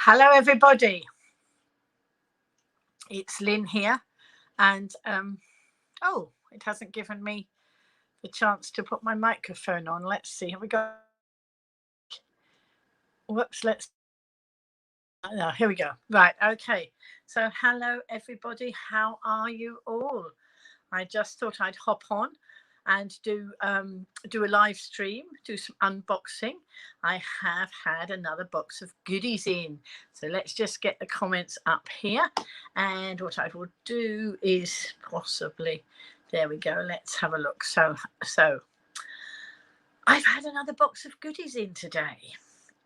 Hello, everybody. It's Lynn here, and oh, it hasn't given me the chance to put my microphone on. Let's see. Have we got? Whoops. Let's. No, here we go. Right. Okay. So, hello, everybody. How are you all? I just thought I'd hop on and do a live stream, do some unboxing. I have had another box of goodies in, so let's just get the comments up here. And what I will do is possibly, there we go. Let's have a look. So I've had another box of goodies in today.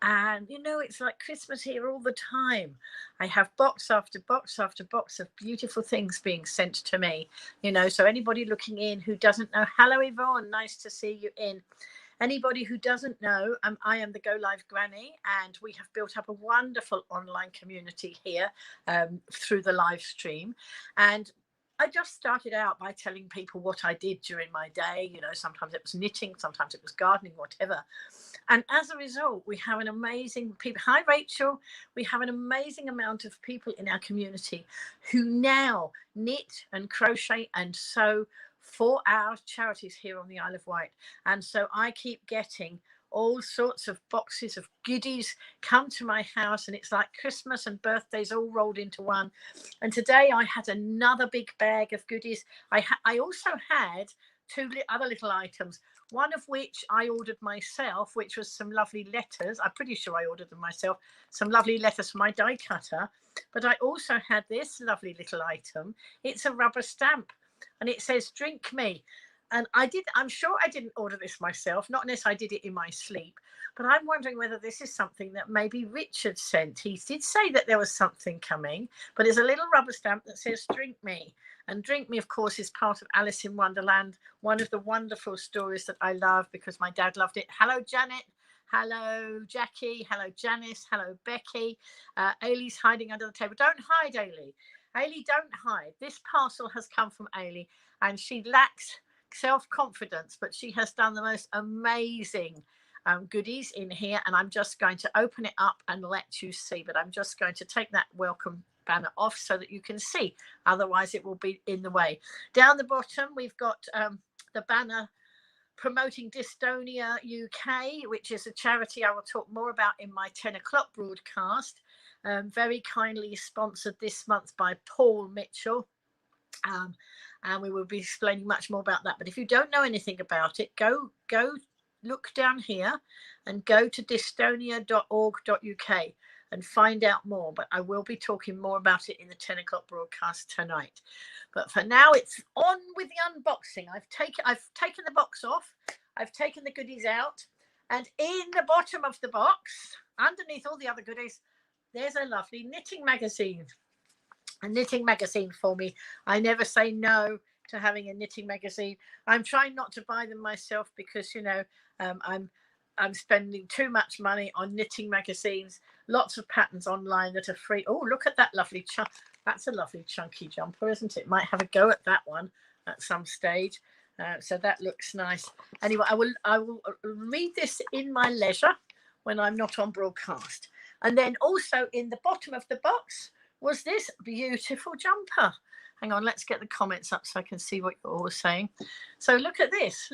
And it's like Christmas here all the time. I have box after box after box of beautiful things being sent to me. So anybody looking in who doesn't know, hello Yvonne, nice to see you in. Anybody who doesn't know, I am the Go Live Granny, and we have built up a wonderful online community here through the live stream. And I just started out by telling people what I did during my day. Sometimes it was knitting, sometimes it was gardening, whatever. And as a result, we have an amazing people. Hi, Rachel. We have an amazing amount of people in our community who now knit and crochet and sew for our charities here on the Isle of Wight. And so I keep getting all sorts of boxes of goodies come to my house, and it's like Christmas and birthdays all rolled into one. And today I had another big bag of goodies. I also had two other little items, one of which I ordered myself, which was some lovely letters. I'm pretty sure I ordered them myself, some lovely letters for my die cutter. But I also had this lovely little item. It's a rubber stamp, and it says "Drink Me." And I'm sure I didn't order this myself, not unless I did it in my sleep. But I'm wondering whether this is something that maybe Richard sent. He did say that there was something coming, but it's a little rubber stamp that says "Drink Me." And "Drink Me," of course, is part of Alice in Wonderland, one of the wonderful stories that I love because my dad loved it. Hello, Janet. Hello, Jackie. Hello, Janice. Hello, Becky. Ailey's hiding under the table. Don't hide, Ailey. Ailey, don't hide. This parcel has come from Ailey, and she lacks self-confidence, but she has done the most amazing goodies in here, and I'm just going to open it up and let you see. But I'm just going to take that welcome banner off so that you can see, otherwise it will be in the way. Down the bottom we've got the banner promoting Dystonia UK, which is a charity I will talk more about in my 10 o'clock broadcast, very kindly sponsored this month by Paul Mitchell. And we will be explaining much more about that. But if you don't know anything about it, go look down here and go to dystonia.org.uk and find out more. But I will be talking more about it in the 10 o'clock broadcast tonight. But for now, it's on with the unboxing. I've taken the box off. I've taken the goodies out. And in the bottom of the box, underneath all the other goodies, there's a lovely knitting magazine. A knitting magazine for me. I never say no to having a knitting magazine. I'm trying not to buy them myself because I'm spending too much money on knitting magazines. Lots of patterns online that are free. Oh, look at that lovely that's a lovely chunky jumper, isn't it? Might have a go at that one at some stage. So that looks nice. Anyway, I will read this in my leisure when I'm not on broadcast. And then also in the bottom of the box was this beautiful jumper. Hang on, let's get the comments up so I can see what you're all saying. So look at this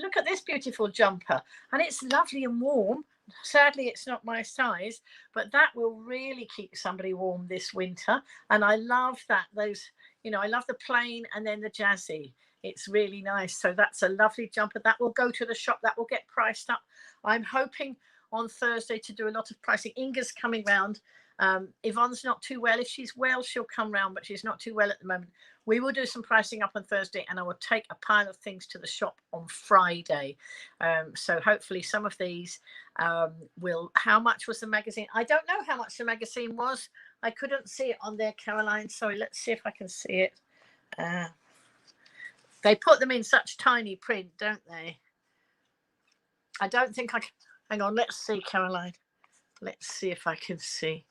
beautiful jumper, and it's lovely and warm. Sadly, it's not my size, but that will really keep somebody warm this winter. And I love that. I love the plain and then the jazzy. It's really nice. So that's a lovely jumper. That will go to the shop. That will get priced up. I'm hoping on Thursday to do a lot of pricing. Inga's coming round. Yvonne's not too well. If she's well, she'll come round, but she's not too well at the moment. We will do some pricing up on Thursday, and I will take a pile of things to the shop on Friday. So hopefully some of these will. How much was the magazine? I don't know how much the magazine was. I couldn't see it on there, Caroline. Sorry, let's see if I can see it. They put them in such tiny print, don't they? I don't think I can. Hang on, let's see, Caroline. Let's see if I can see.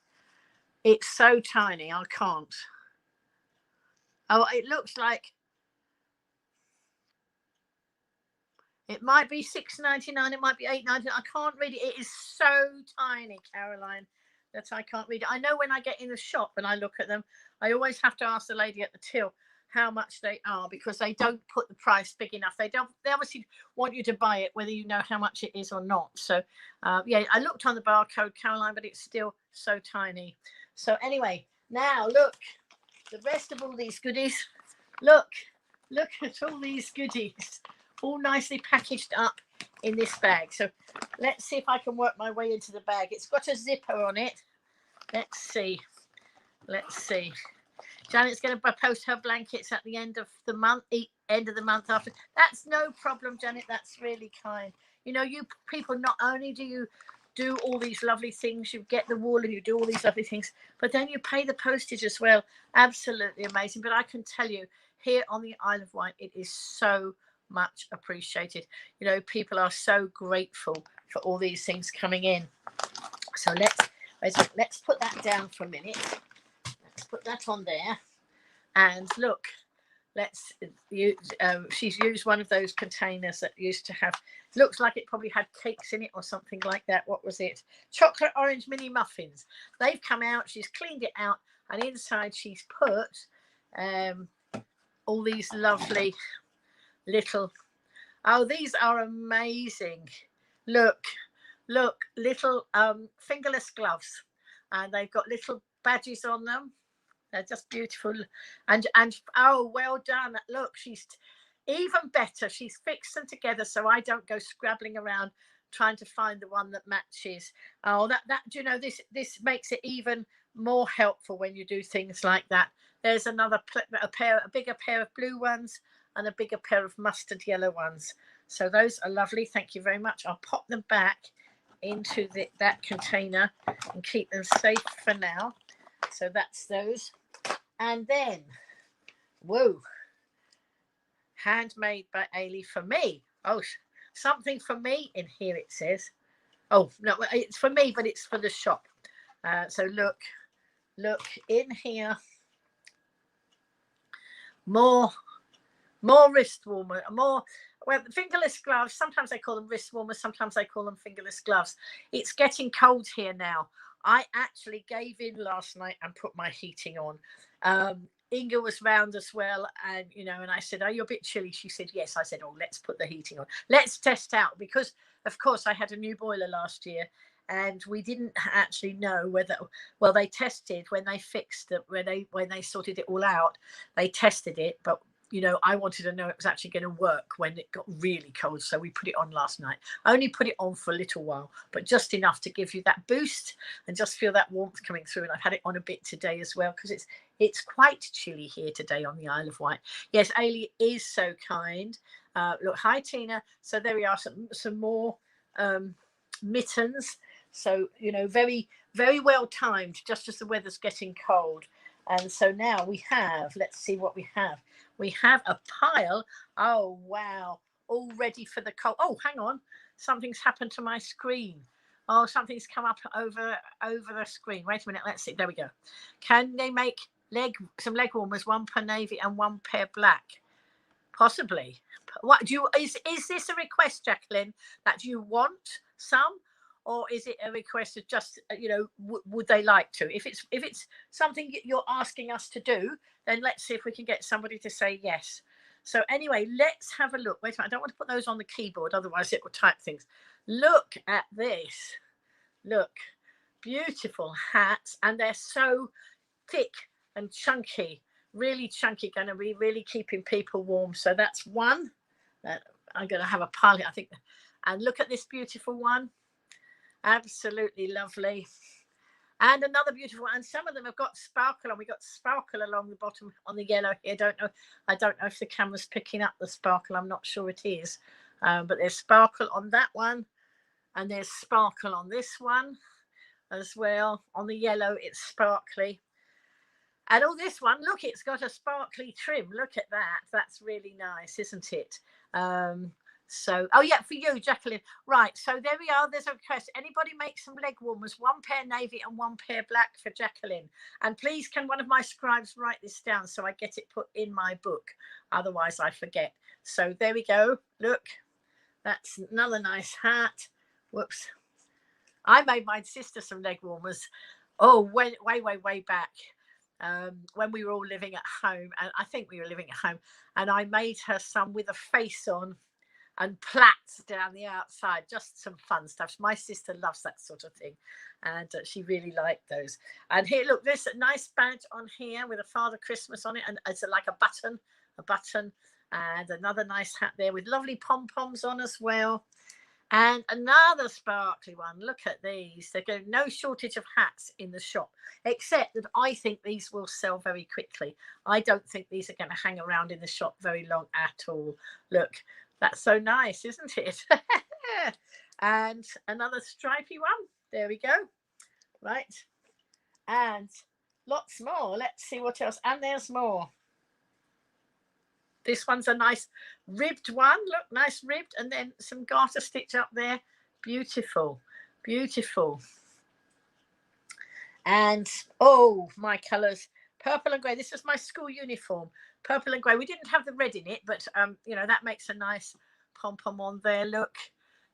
It's so tiny, I can't. Oh, it looks like it might be $6.99. It might be $8.99. I can't read it. It is so tiny, Caroline. that I can't read it. I know when I get in the shop and I look at them, I always have to ask the lady at the till how much they are, because they don't put the price big enough. They obviously want you to buy it whether you know how much it is or not. So yeah, I looked on the barcode, Caroline, but it's still so tiny. So anyway, now look, the rest of all these goodies. Look at all these goodies, all nicely packaged up in this bag. So let's see if I can work my way into the bag. It's got a zipper on it. Let's see. Janet's going to post her blankets at the end of the month, after. That's no problem, Janet. That's really kind. You know, you people, not only do you do all these lovely things, you get the wool and you do all these lovely things, but then you pay the postage as well. Absolutely amazing. But I can tell you, here on the Isle of Wight, it is so much appreciated. You know, people are so grateful for all these things coming in. So let's put that down for a minute. Let's put that on there. And look, let's use, she's used one of those containers that used to have, looks like it probably had cakes in it or something like that. What was it? Chocolate orange mini muffins. They've come out, she's cleaned it out, and inside she's put all these lovely little, oh, these are amazing. Look, little fingerless gloves, and they've got little badges on them. They're just beautiful. And oh, well done. Look, she's even better. She's fixed them together so I don't go scrabbling around trying to find the one that matches. Oh, that you know, this makes it even more helpful when you do things like that. There's another a bigger pair of blue ones and a bigger pair of mustard yellow ones. So those are lovely. Thank you very much. I'll pop them back into that container and keep them safe for now. So that's those. And then, whoa, handmade by Ailey for me. Oh, something for me in here, it says. Oh, no, it's for me, but it's for the shop. So look in here. More wrist warmer, well, fingerless gloves. Sometimes I call them wrist warmers, sometimes I call them fingerless gloves. It's getting cold here now. I actually gave in last night and put my heating on. Inga was round as well, and you know, and I said, "Are you a bit chilly?" She said, "Yes." I said, "Oh, let's put the heating on. Let's test out," because of course I had a new boiler last year, and we didn't actually know whether. Well, they tested when they fixed it, when they sorted it all out. They tested it, but you know, I wanted to know it was actually going to work when it got really cold. So we put it on last night. I only put it on for a little while, but just enough to give you that boost and just feel that warmth coming through. And I've had it on a bit today as well, because it's quite chilly here today on the Isle of Wight. Yes, Ailey is so kind. Look, hi Tina. So there we are, some more mittens. So, you know, very, very well timed, just as the weather's getting cold. And so now we have, let's see what we have. We have a pile. Oh, wow. All ready for the cold. Oh, hang on. Something's happened to my screen. Oh, something's come up over the screen. Wait a minute. Let's see. There we go. Can they make some leg warmers, one per navy and one pair black? Possibly. What do you, is this a request, Jacqueline, that you want some? Or is it a request of just, you know, would they like to? If it's something you're asking us to do, then let's see if we can get somebody to say yes. So anyway, let's have a look. Wait a minute, I don't want to put those on the keyboard, otherwise it will type things. Look at this. Look, beautiful hats, and they're so thick and chunky, really chunky, going to be really keeping people warm. So that's one that I'm going to have a pile here, I think. And look at this beautiful one. Absolutely lovely. And another beautiful one. And some of them have got sparkle on. We got sparkle along the bottom on the yellow here. I don't know if the camera's picking up the sparkle. I'm not sure it is. But there's sparkle on that one. And there's sparkle on this one as well. On the yellow, it's sparkly. And all this one, look, it's got a sparkly trim. Look at that. That's really nice, isn't it? So, oh yeah, for you, Jacqueline. Right, so there we are. There's a request. Anybody make some leg warmers, one pair navy and one pair black for Jacqueline. And please, can one of my scribes write this down so I get it put in my book? Otherwise, I forget. So there we go. Look, that's another nice hat. Whoops. I made my sister some leg warmers Oh, way back. When we were all living at home, and I think we were living at home, and I made her some with a face on and plaits down the outside, just some fun stuff. My sister loves that sort of thing, and she really liked those. And here, look, there's a nice badge on here with a Father Christmas on it, and it's like a button, and another nice hat there with lovely pom-poms on as well. And another sparkly one. Look at these. There's no shortage of hats in the shop, except that I think these will sell very quickly. I don't think these are going to hang around in the shop very long at all. Look, that's so nice, isn't it? And another stripy one. There we go. Right. And lots more. Let's see what else. And there's more. This one's a nice ribbed one. Look, nice ribbed. And then some garter stitch up there. Beautiful. Beautiful. And, oh, my colours. Purple and grey. This was my school uniform. Purple and grey. We didn't have the red in it, but, you know, that makes a nice pom-pom on there. Look,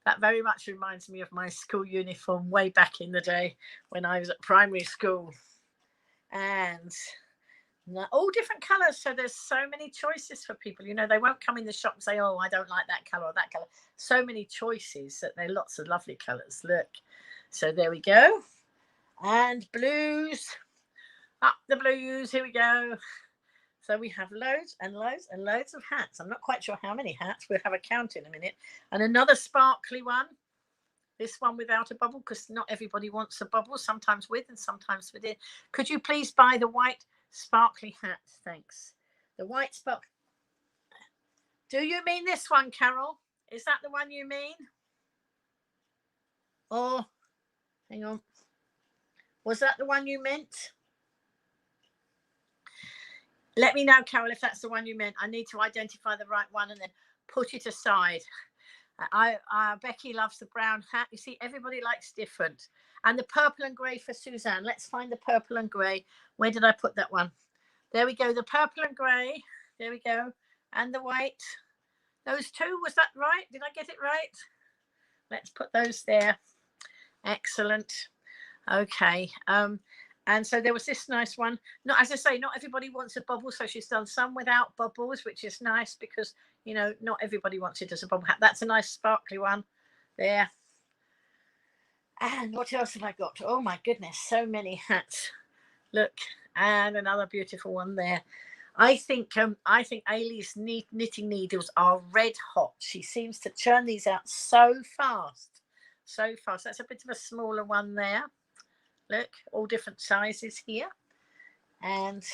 that very much reminds me of my school uniform way back in the day when I was at primary school. And all different colours, so there's so many choices for people. You know, they won't come in the shop and say, oh, I don't like that colour or that colour. So many choices that there are lots of lovely colours. Look, so there we go. And blues, up the blues, here we go. So we have loads and loads and loads of hats. I'm not quite sure how many hats. We'll have a count in a minute. And another sparkly one. This one without a bubble, because not everybody wants a bubble, sometimes with and sometimes within. Could you please buy the white sparkly hat? Thanks. The white spark. Do you mean this one, Carol? Is that the one you mean? Or, hang on. Was that the one you meant? Let me know, Carol, if that's the one you meant. I need to identify the right one and then put it aside. Becky loves the brown hat. You see, everybody likes different. And the purple and grey for Suzanne. Let's find the purple and grey. Where did I put that one? There we go. The purple and grey. There we go. And the white. Those two. Was that right? Did I get it right? Let's put those there. Excellent. Okay. And so there was this nice one. Not, as I say, not everybody wants a bubble, so she's done some without bubbles, which is nice because, you know, not everybody wants it as a bubble hat. That's a nice sparkly one there. And what else have I got? Oh my goodness, so many hats. Look, and another beautiful one there. I think Ailey's knitting needles are red hot. She seems to churn these out so fast, so fast. That's a bit of a smaller one there. Look, all different sizes here. And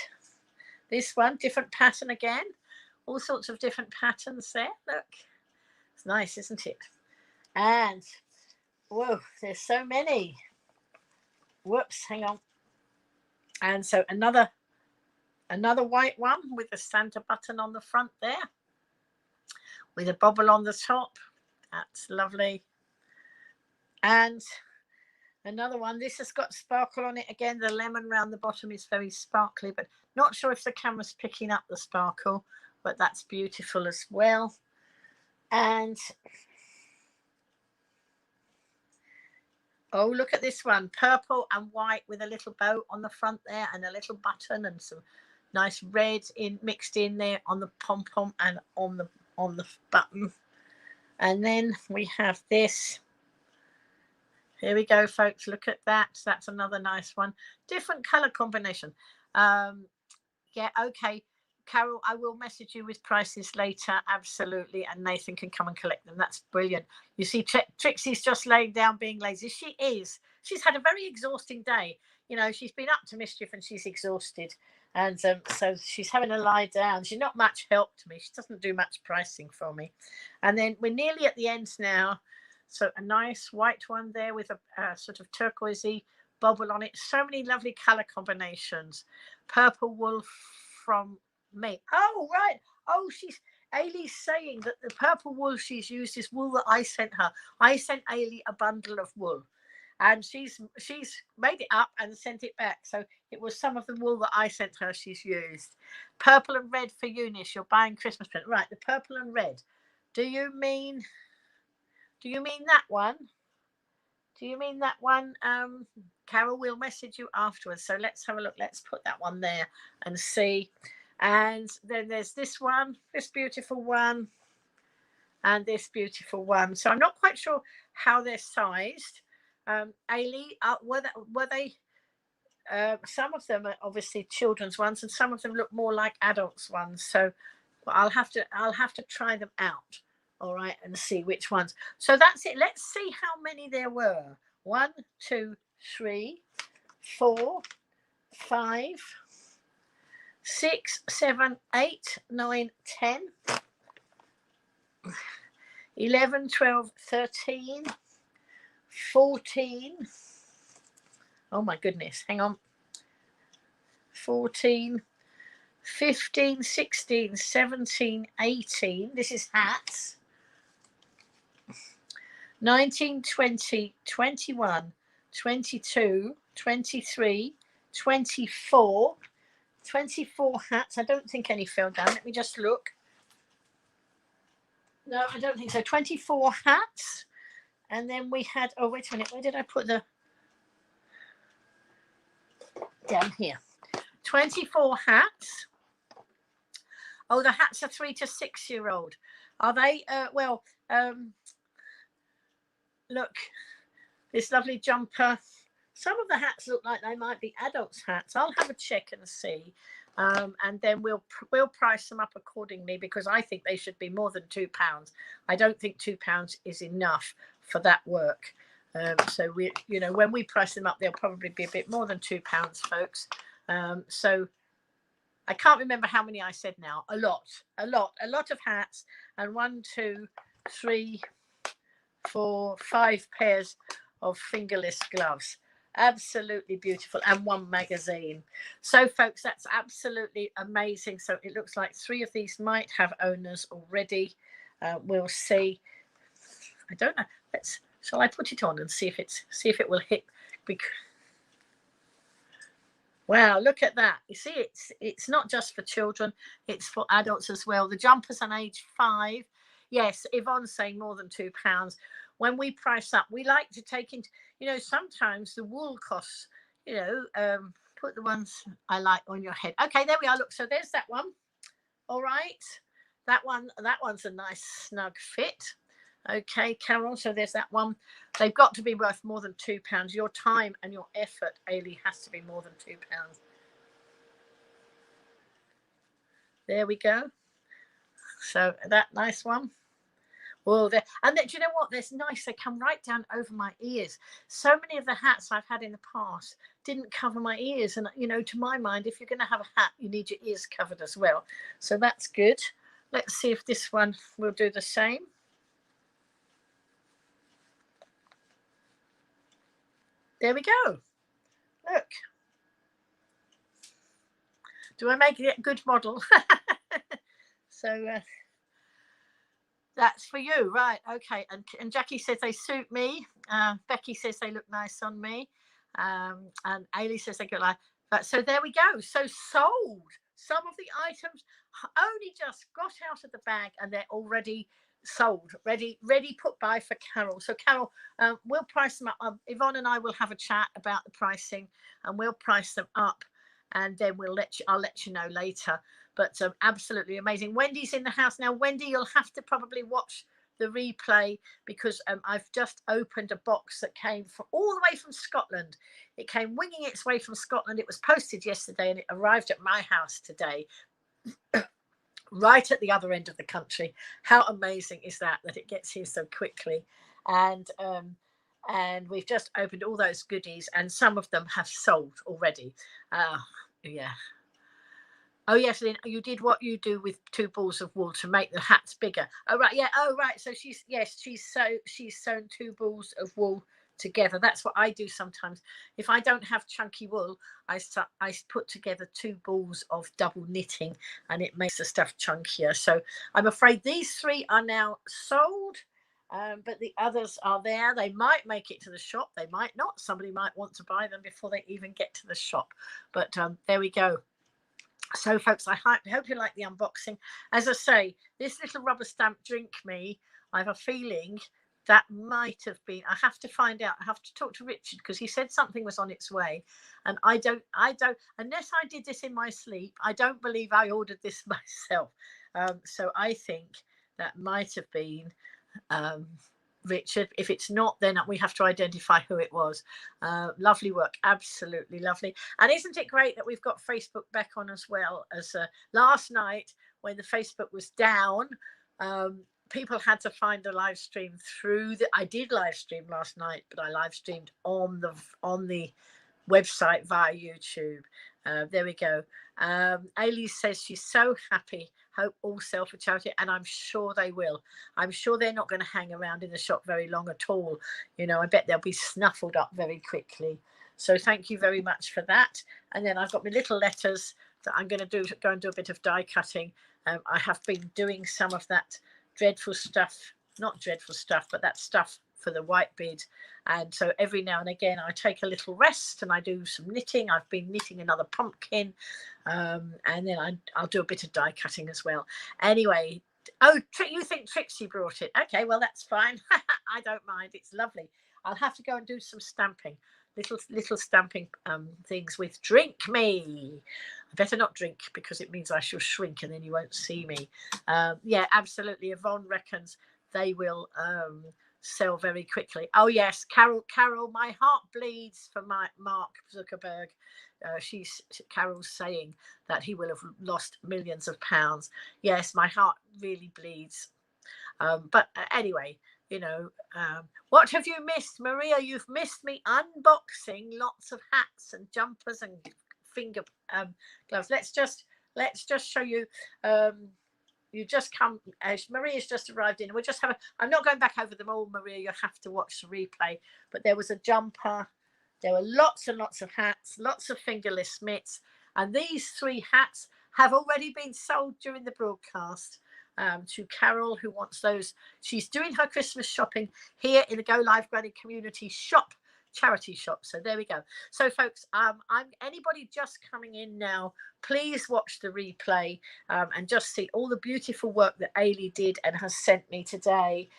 this one, different pattern again. All sorts of different patterns there. Look, it's nice, isn't it? And, whoa, there's so many. Whoops, hang on. And so another white one with a Santa button on the front there. With a bobble on the top. That's lovely. And another one. This has got sparkle on it again. The lemon round the bottom is very sparkly, but not sure if the camera's picking up the sparkle, but that's beautiful as well. And oh, look at this one. Purple and white with a little bow on the front there and a little button and some nice red mixed in there on the pom-pom and on the button. And then we have this. Here we go, folks. Look at that. That's another nice one. Different color combination. Yeah, okay. Carol, I will message you with prices later. Absolutely. And Nathan can come and collect them. That's brilliant. You see, Trixie's just laying down being lazy. She is. She's had a very exhausting day. You know, she's been up to mischief and she's exhausted. And so she's having to lie down. She's not much help to me. She doesn't do much pricing for me. And then we're nearly at the end now. So a nice white one there with a sort of turquoisey bubble on it. So many lovely color combinations. Purple wool from me. Oh, right. Oh, Ailey's saying that the purple wool she's used is wool that I sent her. I sent Ailey a bundle of wool. And she's made it up and sent it back. So it was some of the wool that I sent her she's used. Purple and red for Eunice. You're buying Christmas print. Right, the purple and red. Do you mean that one? Do you mean that one, Carol, we'll message you afterwards. So let's have a look. Let's put that one there and see. And then there's this one, this beautiful one, and this beautiful one. So I'm not quite sure how they're sized. Ailey, were they some of them are obviously children's ones, and some of them look more like adults ones. So I'll have to try them out, all right, and see which ones. So that's it. Let's see how many there were. 1, 2, 3, 4, 5, 6, 7, 8, 9, 10, 11, 12, 13, 14. Oh my goodness, hang on. 14, 15, 16, 17, 18. This is hats. 19, 20, 21, 22, 23, 24. 24 hats. I don't think any fell down. Let me just look. No, I don't think so. 24 hats. And then we had, oh, wait a minute. Where did I put the... Down here. 24 hats. Oh, the hats are 3 to 6 year old. Are they? Look, this lovely jumper. Some of the hats look like they might be adults' hats. I'll have a check and see. And then we'll price them up accordingly, because I think they should be more than £2. I don't think £2 is enough for that work. So we, when we price them up, they'll probably be a bit more than £2, folks. So I can't remember how many I said now. A lot of hats, and 1, 2, 3, 4, 5 pairs of fingerless gloves. Absolutely beautiful, and 1 magazine. So folks, that's absolutely amazing. So it looks like 3 of these might have owners already. We'll see. I don't know. Shall I put it on and see if it will hit? Wow, look at that. You see, it's not just for children, it's for adults as well. The jumper's an age 5. Yes, Yvonne's saying more than £2. When we price up, we like to take into, sometimes the wool costs, put the ones I like on your head. Okay, there we are. Look, so there's that one. All right. That one's a nice snug fit. Okay, Carol, so there's that one. They've got to be worth more than £2. Your time and your effort, Ailey, has to be more than £2. There we go. So that nice one. Well, and then, do you know what? There's nice. They come right down over my ears. So many of the hats I've had in the past didn't cover my ears. And, to my mind, if you're going to have a hat, you need your ears covered as well. So that's good. Let's see if this one will do the same. There we go. Look. Do I make it a good model? So that's for you, right? Okay. And Jackie says they suit me. Becky says they look nice on me. And Ailey says they go like that. So there we go. So sold. Some of the items only just got out of the bag, and they're already sold, ready put by for Carol. So Carol, we'll price them up. Yvonne and I will have a chat about the pricing, and we'll price them up, and then I'll let you know later. But absolutely amazing. Wendy's in the house now. Wendy, you'll have to probably watch the replay, because I've just opened a box that came all the way from Scotland. It came winging its way from Scotland. It was posted yesterday, and it arrived at my house today. Right at the other end of the country. How amazing is that it gets here so quickly? And we've just opened all those goodies, and some of them have sold already. Yeah. Oh yes, Lynn, you did what you do with 2 balls of wool to make the hats bigger. Oh right, yeah. Oh right. So she's sewn 2 balls of wool together. That's what I do sometimes. If I don't have chunky wool, I put together 2 balls of double knitting, and it makes the stuff chunkier. So I'm afraid these 3 are now sold, but the others are there. They might make it to the shop, they might not. Somebody might want to buy them before they even get to the shop. But there we go. So folks, I hope you like the unboxing. As I say, this little rubber stamp Drink Me, I have a feeling that might have been, I have to find out, I have to talk to Richard, because he said something was on its way, and I don't, unless I did this in my sleep, I don't believe I ordered this myself. So I think that might have been Richard. If it's not, then we have to identify who it was. Lovely work, absolutely lovely. And isn't it great that we've got Facebook back on as well? As last night when the Facebook was down, people had to find the live stream through the, I did live stream last night, but I live streamed on the website via YouTube. There we go. Ailey says she's so happy. Hope all sell for charity, and I'm sure they will. I'm sure they're not going to hang around in the shop very long at all. You know, I bet they'll be snuffled up very quickly. So thank you very much for that. And then I've got my little letters that I'm going to go and do a bit of die cutting. I have been doing some of that dreadful stuff, not dreadful stuff, but that stuff for the white bead. And so every now and again I take a little rest and I do some knitting. I've been knitting another pumpkin, and then I'll do a bit of die cutting as well. Anyway, oh, you think Trixie brought it? Okay, well, that's fine. I don't mind, it's lovely. I'll have to go and do some stamping, little stamping things with Drink Me. I better not drink, because it means I shall shrink and then you won't see me. Yeah, absolutely. Yvonne reckons they will sell very quickly. Oh yes, Carol, my heart bleeds for Mark Zuckerberg. Carol's saying that he will have lost millions of pounds. Yes, my heart really bleeds. But anyway, you know, what have you missed, Maria? You've missed me unboxing lots of hats and jumpers and finger gloves. Let's just show you. You just come, Maria's just arrived in. We'll just have I'm not going back over them all, Maria. You'll have to watch the replay. But there was a jumper. There were lots and lots of hats, lots of fingerless mitts. And these 3 hats have already been sold during the broadcast to Carol, who wants those. She's doing her Christmas shopping here in the Go Live Granny Community Shop, charity shop. So there we go. So folks, I'm anybody just coming in now, please watch the replay and just see all the beautiful work that Ailey did and has sent me today.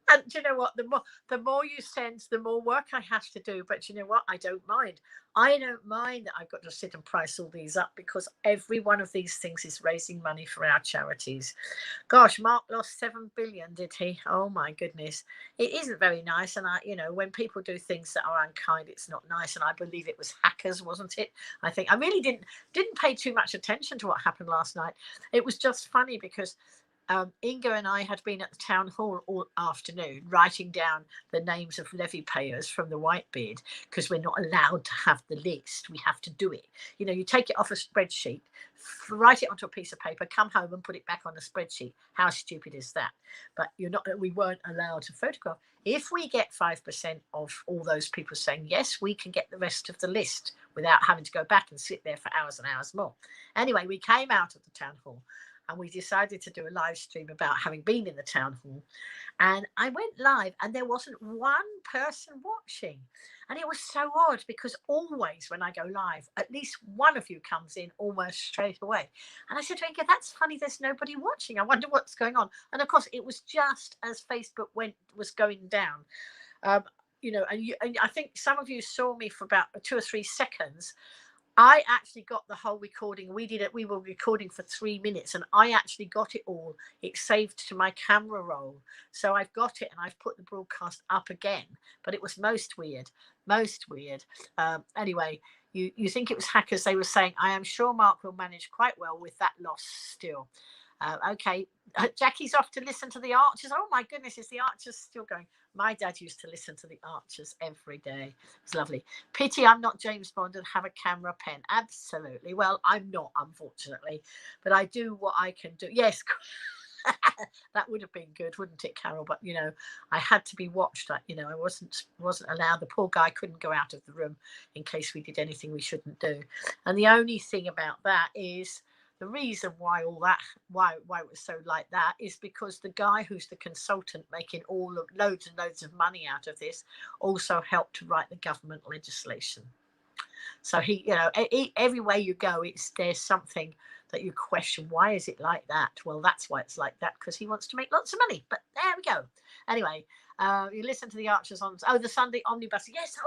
And you know what, the more you send, the more work I have to do. But you know what, I don't mind that I've got to sit and price all these up, because every one of these things is raising money for our charities. Gosh, Mark lost 7 billion, did he? Oh my goodness, it isn't very nice. And you know, when people do things that are unkind, it's not nice. And I believe it was hackers, wasn't it? I think I really didn't pay too much attention to what happened last night. It was just funny because Inga and I had been at the town hall all afternoon writing down the names of levy payers from the Whitebeard, because we're not allowed to have the list. We have to do it. You know, you take it off a spreadsheet, write it onto a piece of paper, come home and put it back on a spreadsheet. How stupid is that? But we weren't allowed to photograph. If we get 5% of all those people saying yes, we can get the rest of the list without having to go back and sit there for hours and hours more. Anyway, we came out of the town hall and we decided to do a live stream about having been in the town hall. And I went live and there wasn't one person watching. And it was so odd, because always when I go live, at least one of you comes in almost straight away. And I said to Inga, that's funny, there's nobody watching. I wonder what's going on. And of course, it was just as Facebook was going down. You know, and I think some of you saw me for about 2 or 3 seconds. I actually got the whole recording. We were recording for 3 minutes and I actually got it all. It's saved to my camera roll. So I've got it and I've put the broadcast up again, but it was most weird. Anyway, you think it was hackers. They were saying, I am sure Mark will manage quite well with that loss still. Okay, Jackie's off to listen to the Archers. Oh my goodness, is the Archers still going? My dad used to listen to the Archers every day. It's lovely. Pity I'm not James Bond and have a camera pen. Absolutely. Well, I'm not, unfortunately, but I do what I can do. Yes, that would have been good, wouldn't it, Carol? But you know, I had to be watched. You know, I wasn't allowed. The poor guy couldn't go out of the room in case we did anything we shouldn't do. And the only thing about that is, the reason why it was so like that is because the guy who's the consultant making loads and loads of money out of this also helped to write the government legislation. So he, you know, everywhere you go, there's something that you question, why is it like that? Well, that's why it's like that, because he wants to make lots of money. But there we go. Anyway, you listen to the Archers on the Sunday omnibus. Yes.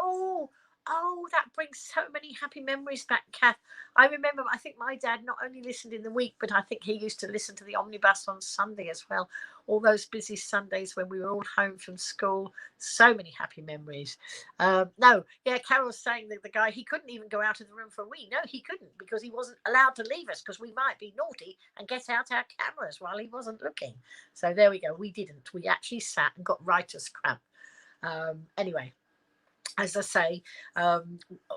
Oh, that brings so many happy memories back, Kath. I remember, I think my dad not only listened in the week, but I think he used to listen to the omnibus on Sunday as well. All those busy Sundays when we were all home from school. So many happy memories. No, yeah, Carol's saying that the guy, he couldn't even go out of the room for a wee. No, he couldn't, because he wasn't allowed to leave us, because we might be naughty and get out our cameras while he wasn't looking. So there we go. We didn't. We actually sat and got writer's cramp. Anyway, as I say,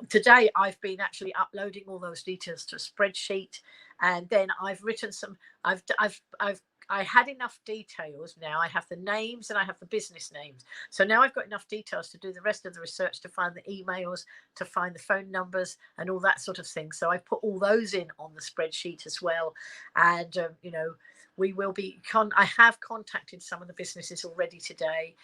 today I've been actually uploading all those details to a spreadsheet, and then I've written some. I had enough details now. I have the names and I have the business names. So now I've got enough details to do the rest of the research, to find the emails, to find the phone numbers and all that sort of thing. So I put all those in on the spreadsheet as well. And, we will be, I have contacted some of the businesses already today,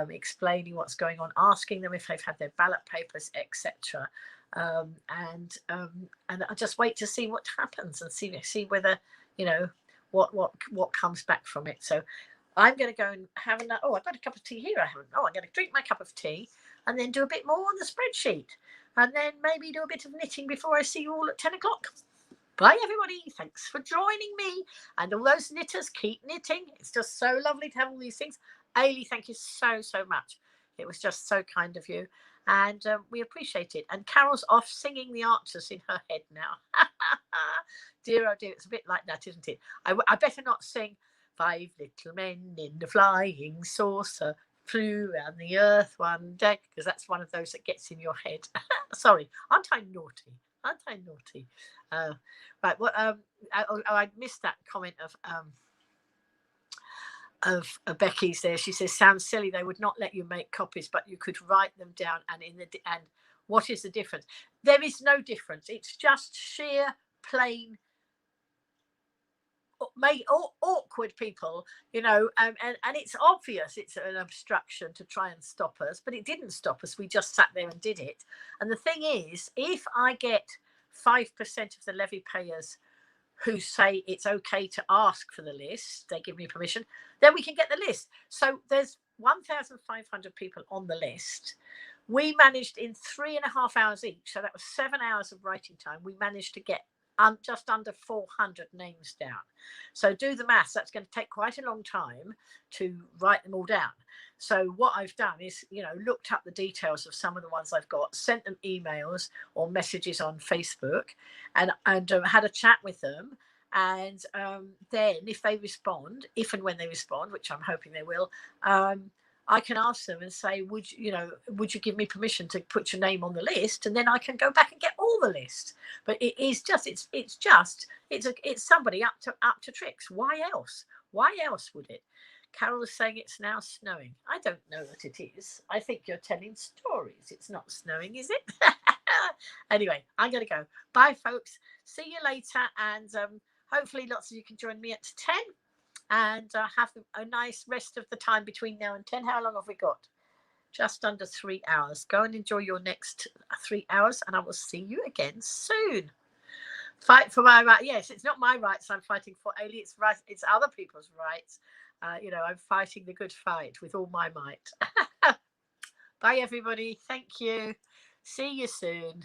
explaining what's going on, asking them if they've had their ballot papers, etc. And I just wait to see what happens and see whether, what comes back from it. So I'm going to go and have another. Oh, I've got a cup of tea here. I'm going to drink my cup of tea and then do a bit more on the spreadsheet, and then maybe do a bit of knitting before I see you all at 10 o'clock. Bye, everybody. Thanks for joining me. And all those knitters, keep knitting. It's just so lovely to have all these things. Ailey, thank you so much. It was just so kind of you. And we appreciate it. And Carol's off singing the Archers in her head now. Dear, oh dear, it's a bit like that, isn't it? I better not sing 5 little men in the flying saucer flew around the earth one day, because that's one of those that gets in your head. Sorry, aren't I naughty? Right, what I missed that comment of Becky's there. She says, sounds silly, they would not let you make copies, but you could write them down. And what is the difference? There is no difference. It's just sheer plain awkward people, and it's obvious it's an obstruction to try and stop us, but it didn't stop us. We just sat there and did it. And the thing is, if I get 5% of the levy payers who say it's okay to ask for the list, they give me permission, then we can get the list. So there's 1,500 people on the list. We managed in 3.5 hours each, so that was 7 hours of writing time, we managed to get just under 400 names down. So do the maths. That's going to take quite a long time to write them all down. So what I've done is, looked up the details of some of the ones I've got, sent them emails or messages on Facebook, and had a chat with them. And then if they respond, if and when they respond, which I'm hoping they will, I can ask them and say, would you give me permission to put your name on the list? And then I can go back and get all the list. But it is just, it's somebody up to tricks. Why else? Why else would it? Carol is saying it's now snowing. I don't know that it is. I think you're telling stories. It's not snowing, is it? Anyway, I'm going to go. Bye, folks. See you later. And hopefully lots of you can join me at 10. And have a nice rest of the time between now and 10. How long have we got? Just under 3 hours. Go and enjoy your next 3 hours, and I will see you again soon. Fight for my right. Yes, it's not my rights I'm fighting for, Ailey. It's other people's rights. I'm fighting the good fight with all my might. Bye, everybody. Thank you. See you soon.